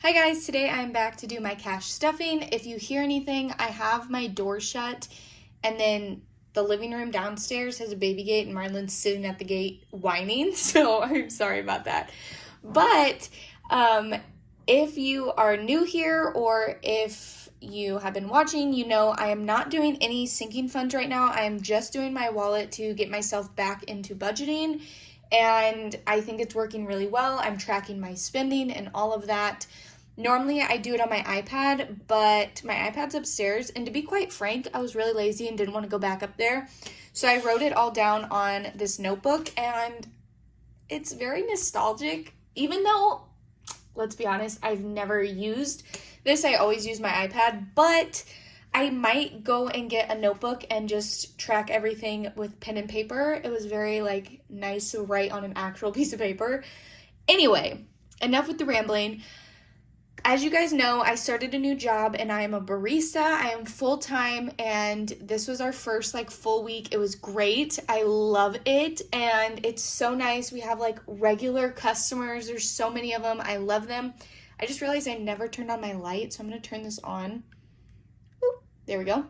Hi guys, today I'm back to do my cash stuffing. If you hear anything, I have my door shut and then the living room downstairs has a baby gate and Marlon's sitting at the gate whining, so I'm sorry about that. But if you are new here or if you have been watching, you know I am not doing any sinking funds right now. I am just doing my wallet to get myself back into budgeting, and I think it's working really well. I'm tracking my spending and all of that. Normally I do it on my iPad, but my iPad's upstairs, and to be quite frank, I was really lazy and didn't want to go back up there. So I wrote it all down on this notebook, and it's very nostalgic. Even though, let's be honest, I've never used this. I always use my iPad, but I might go and get a notebook and just track everything with pen and paper. It was very nice to write on an actual piece of paper. Anyway, enough with the rambling. As you guys know, I started a new job and I am a barista. I am full-time, and this was our first full week. It was great. I love it, and it's so nice. We have regular customers. There's so many of them. I love them. I just realized I never turned on my light, so I'm going to turn this on. Oop, there we go.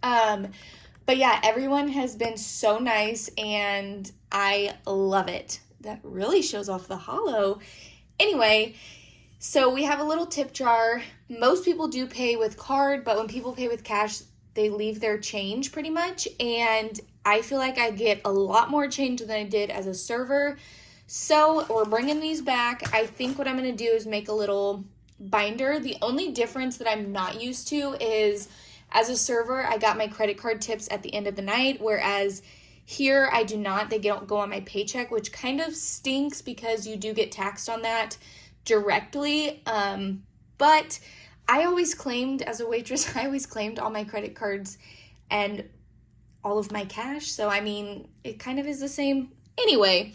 But yeah, everyone has been so nice and I love it. That really shows off the hollow. Anyway, so we have a little tip jar. Most people do pay with card, but when people pay with cash, they leave their change pretty much. And I feel like I get a lot more change than I did as a server. So we're bringing these back. I think what I'm going to do is make a little binder. The only difference that I'm not used to is as a server, I got my credit card tips at the end of the night, whereas here I do not. They don't go on my paycheck, which kind of stinks because you do get taxed on that directly. But I always claimed, as a waitress, I always claimed all my credit cards and all of my cash. So, I mean, it kind of is the same. Anyway,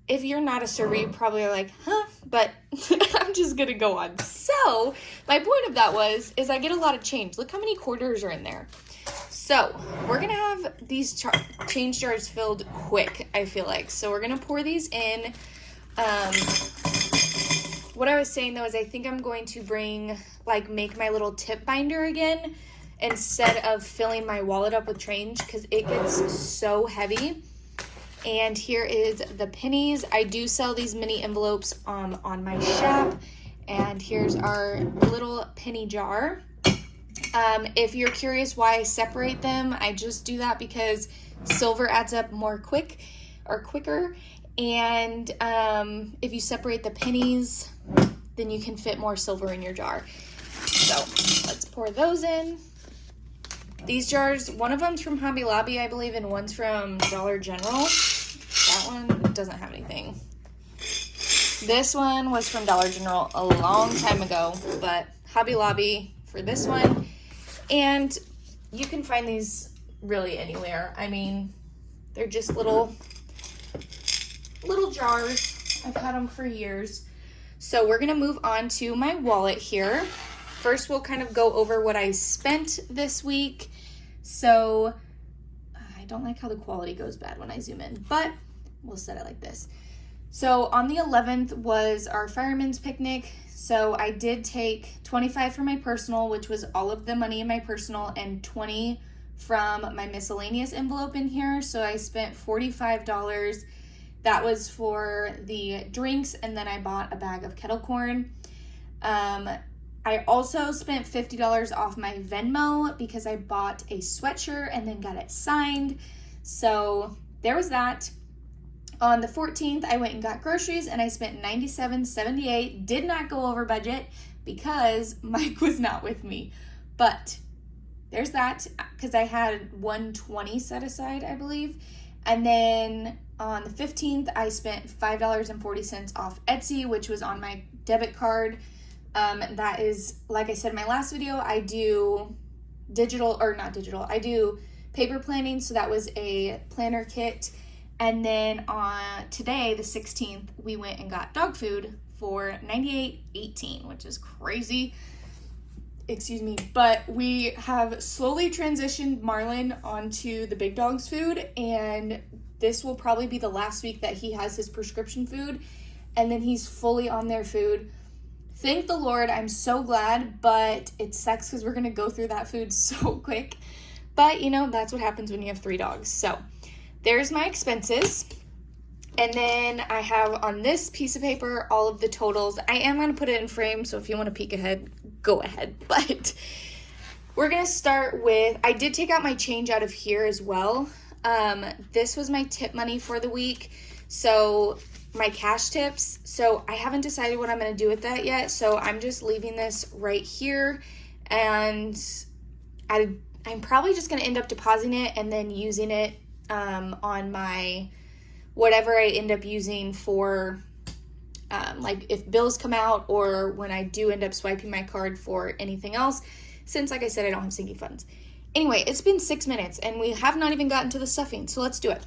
if you're not a server, you probably are like, huh, but I'm just going to go on. So my point of that is I get a lot of change. Look how many quarters are in there. So we're going to have these change jars filled quick, I feel like. So we're going to pour these in. What I was saying though is I think I'm going to make my little tip binder again instead of filling my wallet up with change, because it gets so heavy. And here is the pennies. I do sell these mini envelopes on my shop. And here's our little penny jar. If you're curious why I separate them, I just do that because silver adds up more quicker. And if you separate the pennies, then you can fit more silver in your jar. So let's pour those in. These jars, one of them's from Hobby Lobby, I believe, and one's from Dollar General. That one doesn't have anything. This one was from Dollar General a long time ago, but Hobby Lobby for this one. And you can find these really anywhere. I mean, they're just little jars. I've had them for years. So we're going to move on to my wallet here. First, we'll kind of go over what I spent this week. So I don't like how the quality goes bad when I zoom in, but we'll set it like this. So on the 11th was our fireman's picnic. So I did take $25 from my personal, which was all of the money in my personal, and $20 from my miscellaneous envelope in here. So I spent $45. That was for the drinks, and then I bought a bag of kettle corn. I also spent $50 off my Venmo because I bought a sweatshirt and then got it signed. So there was that. On the 14th, I went and got groceries and I spent $97.78. Did not go over budget because Mike was not with me. But there's that, because I had $120 set aside, I believe. And then on the 15th, I spent $5.40 off Etsy, which was on my debit card. That is, like I said in my last video, I do I do paper planning, so that was a planner kit. And then on today, the 16th, we went and got dog food for $98.18, which is crazy. Excuse me, but we have slowly transitioned Marlon onto the big dog's food, and this will probably be the last week that he has his prescription food, and then he's fully on their food. thank the Lord, I'm so glad, but it sucks because we're going to go through that food so quick. But, you know, that's what happens when you have 3 dogs. So there's my expenses. And then I have on this piece of paper all of the totals. I am going to put it in frame, so if you want to peek ahead, go ahead. But we're going to start with, I did take out my change out of here as well. This was my tip money for the week. So my cash tips. So I haven't decided what I'm going to do with that yet. So I'm just leaving this right here. And I'm probably just going to end up depositing it and then using it on my whatever I end up using for like if bills come out or when I do end up swiping my card for anything else, since like I said, I don't have sinking funds. Anyway, it's been 6 minutes and we have not even gotten to the stuffing, so let's do it.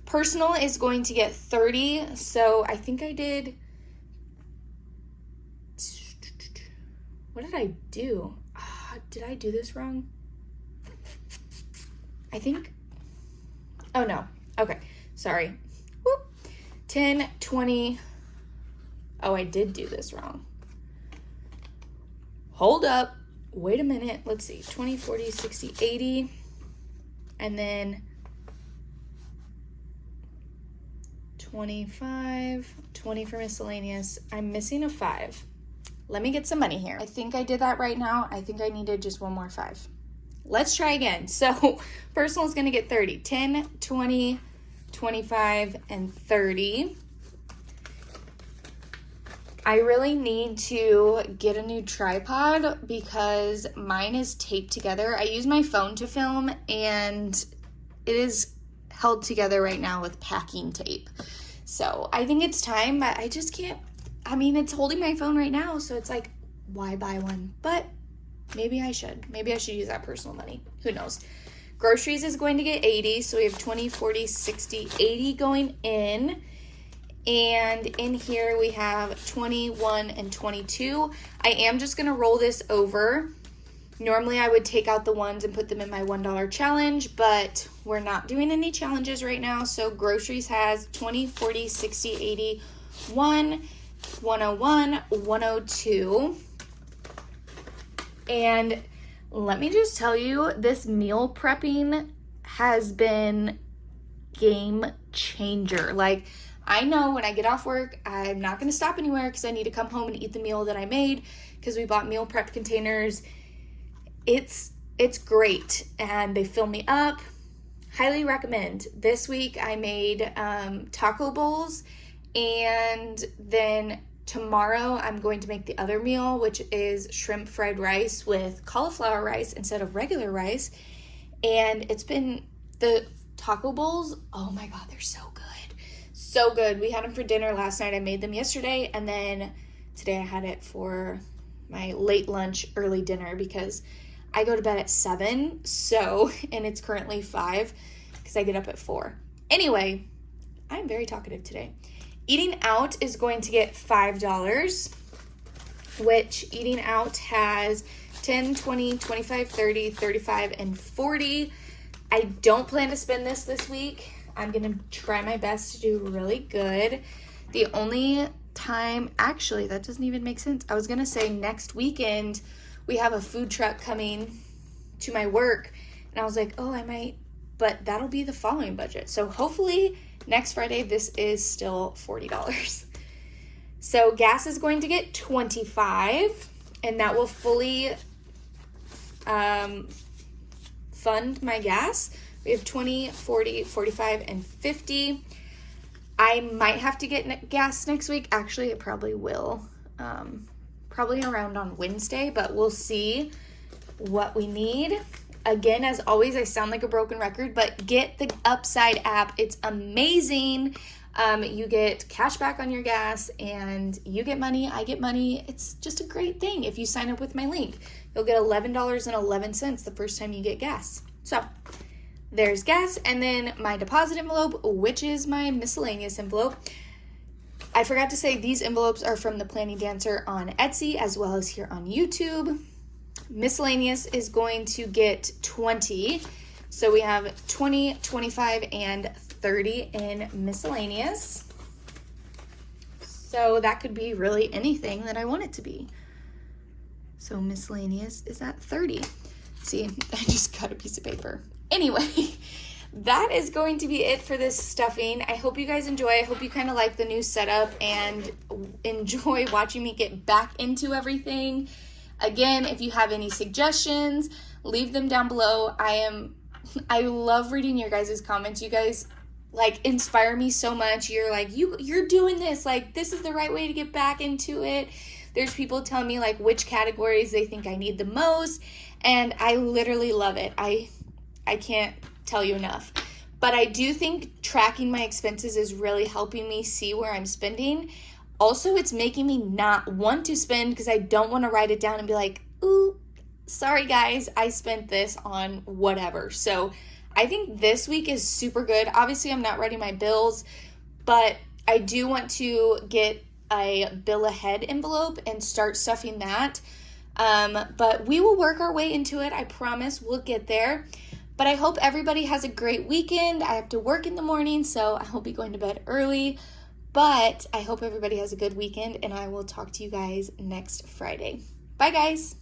Personal is going to get 30, so I think I did, what did I do? Did I do this wrong? I think, oh no, okay, sorry. Whoop. 10, 20, oh, I did do this wrong. Hold up, wait a minute, let's see, 20, 40, 60, 80, and then 25, 20 for miscellaneous. I'm missing a 5. Let me get some money here. I think I did that right now. I think I needed just one more 5. Let's try again. So personal is going to get 30, 10, 20, 25, and 30. I really need to get a new tripod because mine is taped together. I use my phone to film and it is held together right now with packing tape. So I think it's time, but I just can't, I mean, it's holding my phone right now, so it's like, why buy one? But maybe I should. Maybe I should use that personal money. Who knows? Groceries is going to get 80, so we have 20, 40, 60, 80 going in. And in here we have 21 and 22. I am just going to roll this over. Normally I would take out the ones and put them in my $1 challenge, but we're not doing any challenges right now. So groceries has 20, 40, 60, 80, 1, 101, 102. And let me just tell you, this meal prepping has been game changer. Like, I know when I get off work, I'm not going to stop anywhere because I need to come home and eat the meal that I made because we bought meal prep containers. It's great and they fill me up. Highly recommend. This week I made taco bowls, and then tomorrow I'm going to make the other meal, which is shrimp fried rice with cauliflower rice instead of regular rice. And it's been the taco bowls, oh my god, they're so good. So good. We had them for dinner last night. I made them yesterday, and then today I had it for my late lunch, early dinner because I go to bed at 7, so, and it's currently 5 because I get up at 4. Anyway, I'm very talkative today. Eating out is going to get $5, which eating out has 10, 20, 25, 30, 35, and 40. I don't plan to spend this week. I'm going to try my best to do really good. The only time, actually, that doesn't even make sense. I was going to say next weekend, we have a food truck coming to my work, and I was like, oh, I might, but that'll be the following budget. So hopefully next Friday, this is still $40. So gas is going to get $25, and that will fully fund my gas. We have 20, 40, 45, and 50. I might have to get gas next week. Actually, it probably will. Probably around on Wednesday, but we'll see what we need. Again, as always, I sound like a broken record, but get the Upside app. It's amazing. You get cash back on your gas, and you get money, I get money. It's just a great thing. If you sign up with my link, you'll get $11.11 the first time you get gas. So there's gas, and then my deposit envelope, which is my miscellaneous envelope. I forgot to say these envelopes are from The Planning Dancer on Etsy as well as here on YouTube. Miscellaneous is going to get 20. So we have 20, 25, and 30 in miscellaneous. So that could be really anything that I want it to be. So miscellaneous is at 30. See, I just cut a piece of paper. Anyway, that is going to be it for this stuffing. I hope you guys enjoy. I hope you kind of like the new setup and enjoy watching me get back into everything. Again, if you have any suggestions, leave them down below. I love reading your guys' comments. You guys like inspire me so much. You're like, you're doing this. Like, this is the right way to get back into it. There's people telling me like which categories they think I need the most, and I literally love it. I can't tell you enough. But I do think tracking my expenses is really helping me see where I'm spending. Also, it's making me not want to spend because I don't want to write it down and be like, ooh, sorry guys, I spent this on whatever. So I think this week is super good. Obviously, I'm not writing my bills, but I do want to get a bill ahead envelope and start stuffing that. But we will work our way into it. I promise we'll get there. But I hope everybody has a great weekend. I have to work in the morning, so I will be going to bed early. But I hope everybody has a good weekend, and I will talk to you guys next Friday. Bye, guys.